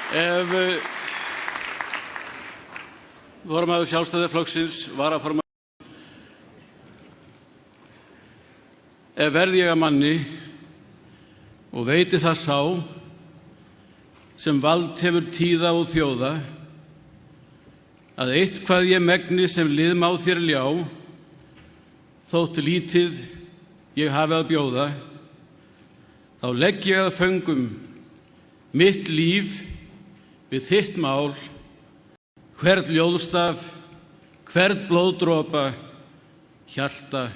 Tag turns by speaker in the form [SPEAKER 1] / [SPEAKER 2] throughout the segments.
[SPEAKER 1] Ef formaður Sjálfstæðisflokksins, varaformaður, ef verð ég að manni og veiti það sá sem vald hefur tíða og þjóða, að eitthvað ég megni sem liðmá þér ljá, þótt lítið ég hafi að bjóða, þá legg ég að föngum mitt líf við þitt mál, hvern ljóðstaf, hvern blóðdropa, hjarta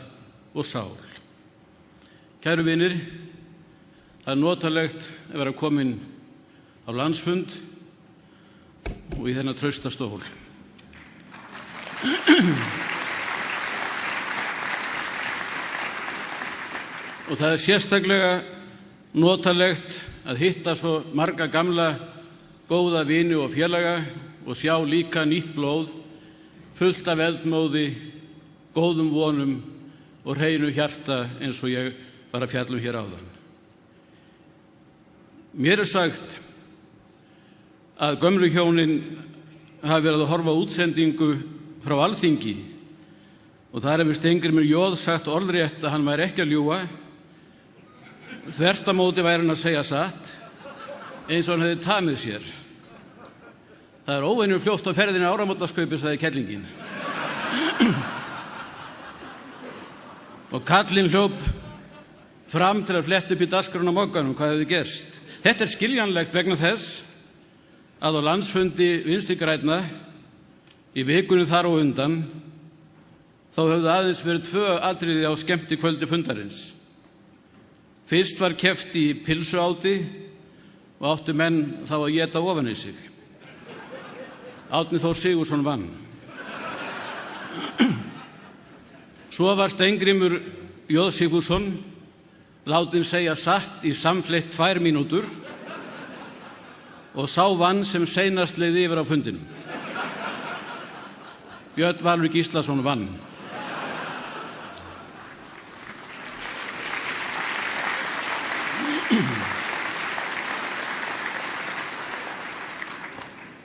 [SPEAKER 1] og sál. Kæru vinir, það notalegt að vera komin á landsfund og í þennan trausta stól. Og það sérstaklega notalegt að hitta svo marga gamla góða vini og félaga og sjá líka nýtt blóð, fullt af eldmóði, góðum vonum og hreinu hjarta eins og ég var að fjalla hér áðan. Mér sagt að gömlu hjónin hafi verið að horfa á útsendingu frá Alþingi og þar hefur Steingrímur J. sagt orðrétt að hann væri ekki að ljúga, þvert á móti væri hann að segja satt, eins og hann hefði tamið sér. Það óvenju fljótt á ferðinni áramótaskaupi, sagði kellingin. Og kallinn hljóp fram til að fletta upp í dagskránni á Mogganum hvað hefði gerst. Þetta skiljanlegt vegna þess að á landsfundi Vinstri grænna í vikunni þar á undan þá höfðu aðeins verið 2 atriði á skemmtikvöldi fundarins. Fyrst var keppt í pylsuáti og áttu menn þá að éta ofan í sig. Árni Þór Sigurðsson vann. Svo var Steingrímur J. Sigfússon látinn segja satt í samfleytt 2 mínútur og sá vann sem seinast leið yfir á fundinum. Björn Valur Gíslason vann.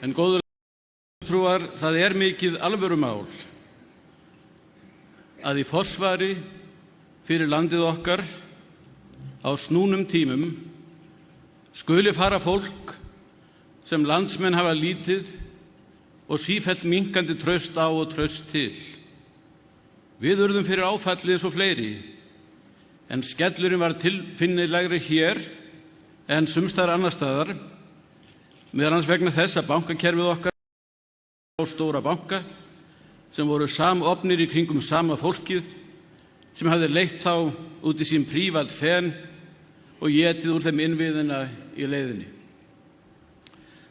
[SPEAKER 1] En góður trúar, það mikið alvörumál að í forsvari fyrir landið okkar á snúnum tímum skuli fara fólk sem landsmenn hafa lítið og sífellt minnkandi traust á og traust til. Við urðum fyrir áfalli eins og fleiri, en skellurinn var tilfinnilegri hér en sumstaðar annars staðar, meðal annars vegna þess að bankakerfið okkar á stóra banka sem voru samofnir í kringum sama fólkið sem hafði leitt þá út í sín prívat fen og étið úr þeim innviðina í leiðinni.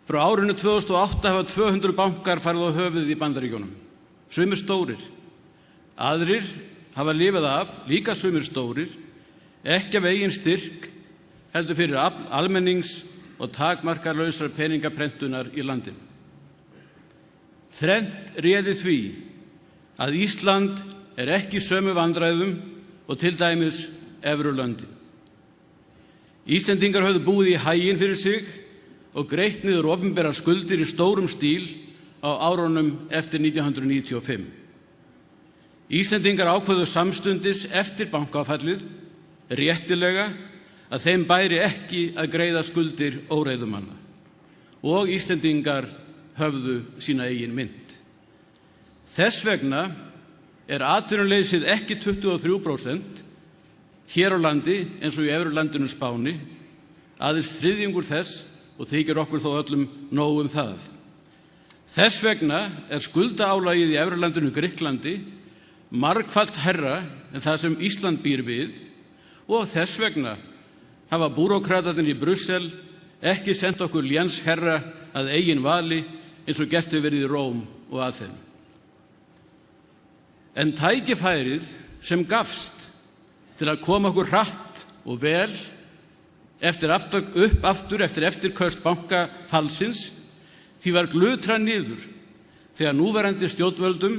[SPEAKER 1] Frá árinu 2008 hafa 200 bankar farið á höfuðið í Bandaríkjunum, sumir stórir. Aðrir hafa lifað af, líka sumir stórir, ekki af eigin styrk, heldur fyrir almennings og takmarkalausrar peningaprentunar í landinu. Þrennt réði því að Ísland ekki í sömu vandræðum og til dæmis evrulöndin. Íslendingar höfðu búið í haginn fyrir sig og greitt niður opinberar skuldir í stórum stíl á árunum eftir 1995. Íslendingar ákváðu samstundis eftir bankafallið réttilega að þeim bæri ekki að greiða skuldir óreiðumanna og Íslendingar höfðu sína eigin mynt. Þess vegna atvinnuleysið ekki 23% hér á landi eins og í evrulandinu Spáni, aðeins þriðjungur þess og þykir okkur þó öllum nóg það. Þess vegna skuldaálagið í evrulandinu Grikklandi margfalt hærra en það sem Ísland býr við og þess vegna hafa búrókratarnir í Brussel ekki sent okkur léns herra að eigin vali eins og gert hefur verið í Róm og Aþenu. En tækifærið sem gafst til að koma okkur hratt og vel upp aftur eftir eftirköst bankafallsins, því var glutrað niður þegar núverandi stjórnvöldum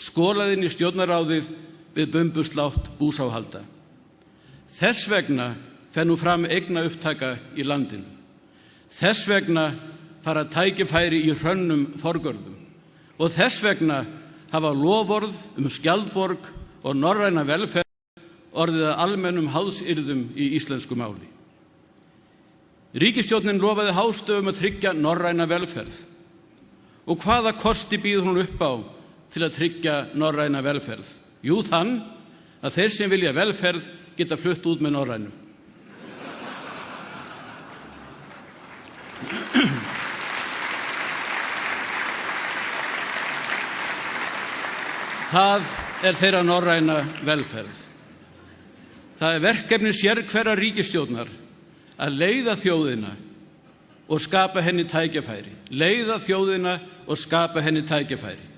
[SPEAKER 1] skolaði inn í stjórnarráðið við bumbuslátt búsáhalda. Þess vegna fer nú fram eignaupptaka í landinu. Þess vegna fara tækifæri í hrönnum forgörðum og þess vegna hafa loforð skjaldborg og norræna velferð orðið að almennum háðsyrðum í íslensku máli. Ríkisstjórnin lofaði hástöfum að tryggja norræna velferð. Og hvaða kosti býður hún upp á til að tryggja norræna velferð? Jú, þann að þeir sem vilja velferð geta flutt út með norrænu. Það er þeirra norræna velferð. Það er verkefni sérhverrar ríkisstjórnar að leiða þjóðina og skapa henni tækifæri. Leiða þjóðina og skapa henni tækifæri.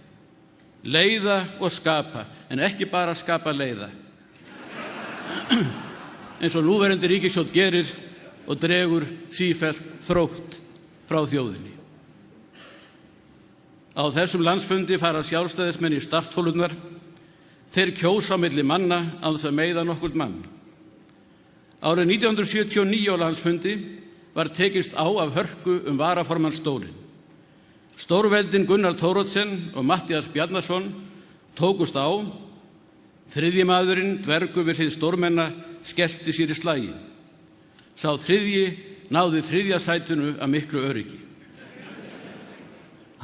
[SPEAKER 1] Leiða og skapa, en ekki bara skapa leiða. Eins og núverandi ríkisstjórn gerir og dregur sífellt þrótt frá þjóðinni. Á þessum landsfundi fara sjálfstæðismenn í startholurnar. Þeir kjósa á milli manna án þess að meiða nokkurn mann. Árið 1979 á landsfundi var tekist á af hörku varaformannsstólinn. Stórveldin Gunnar Thoroddsen og Matthías Bjarnason tókust á. Þriðji maðurinn, dvergur við hlið stórmenna, skellti sér í slaginn. Sá þriðji náði þriðja sætinu af miklu öryggi.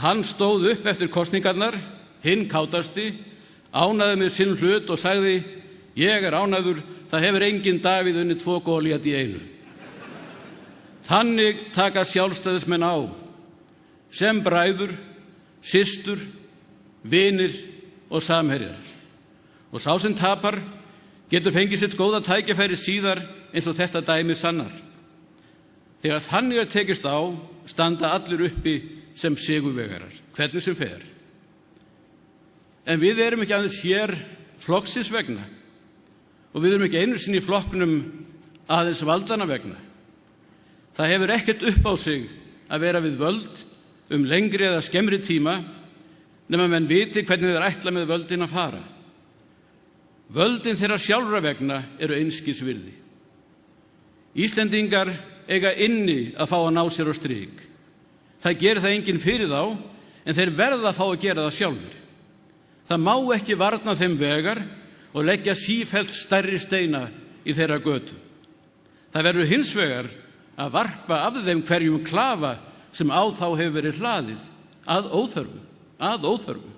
[SPEAKER 1] Hann stóð upp eftir kosningarnar, hinn kátasti, ánægði með sinn hlut og sagði: ég er ánægður, það hefur enginn Davíð unnið 2 Golíat í einu. Þannig taka sjálfstæðismenn á, sem bræður, systur, vinir og samherjar. Og sá sem tapar getur fengið sitt góða tækifæri síðar eins og þetta dæmi sannar. Þegar þannig er tekist á, standa allir uppi sem sigurvegarar, hvernig sem fer. En við erum ekki aðeins hér flokksins vegna og við erum ekki einu sinni í flokknum aðeins valdanna vegna. Það hefur ekkert upp á sig að vera við völd lengri eða skemmri tíma nema menn viti hvernig þeir ætla með völdin að fara. Völdin þeirra sjálfra vegna eru einskis virði. Íslendingar eiga inni að fá að ná sér á strik. Það gerir það enginn fyrir þá, en þeir verða að fá að gera það sjálfur. Það má ekki varna þeim vegar og leggja sífellt stærri steina í þeirra götu. Það verður hins vegar að varpa af þeim hverjum klafa sem á þá hefur verið hlaðið að óþörfu.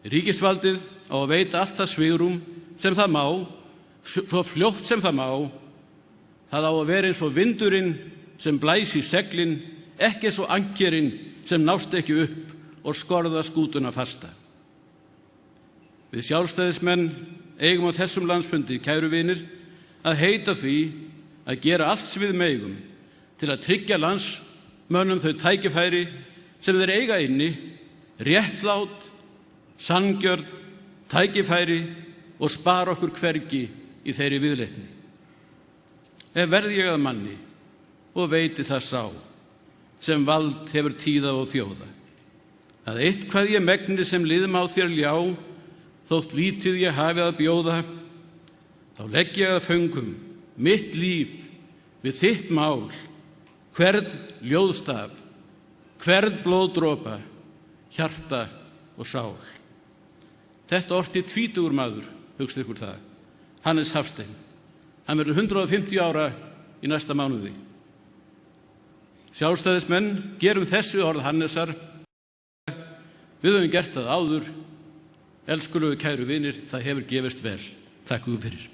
[SPEAKER 1] Ríkisvaldið á að veita allt það svigrúm sem það má, svo fljótt sem það má. Það á að vera eins og vindurinn sem blæs í seglin, ekki eins og ankerinn sem nást ekki upp og skorða skútuna fasta. Við sjálfstæðismenn eigum á þessum landsfundi, kæru vinir, að heita því að gera allt sem við megum til að tryggja landsmönnum þau tækifæri sem þeir eiga inni, réttlát, sanngjörn, tækifæri og spara okkur hvergi í þeirri viðleitni. Ef verð ég að manni og veiti það sá sem vald hefur tíða og þjóða, að eitthvað ég megni sem liðum á þér ljá, þótt lítið ég hafi að bjóða, þá legg ég að föngum mitt líf við þitt mál, hvern ljóðstaf, hvern blóðdropa, hjarta og sál. Þetta orti 20 maður, hugsið ykkur það, Hannes Hafstein. Hann verður 150 ára í næsta mánuði. Sjálfstæðismenn, gerum þessu orð Hannesar. Við höfum gert það áður. Elskulegu kæru vinir, það hefur gefist vel. Takk fyrir.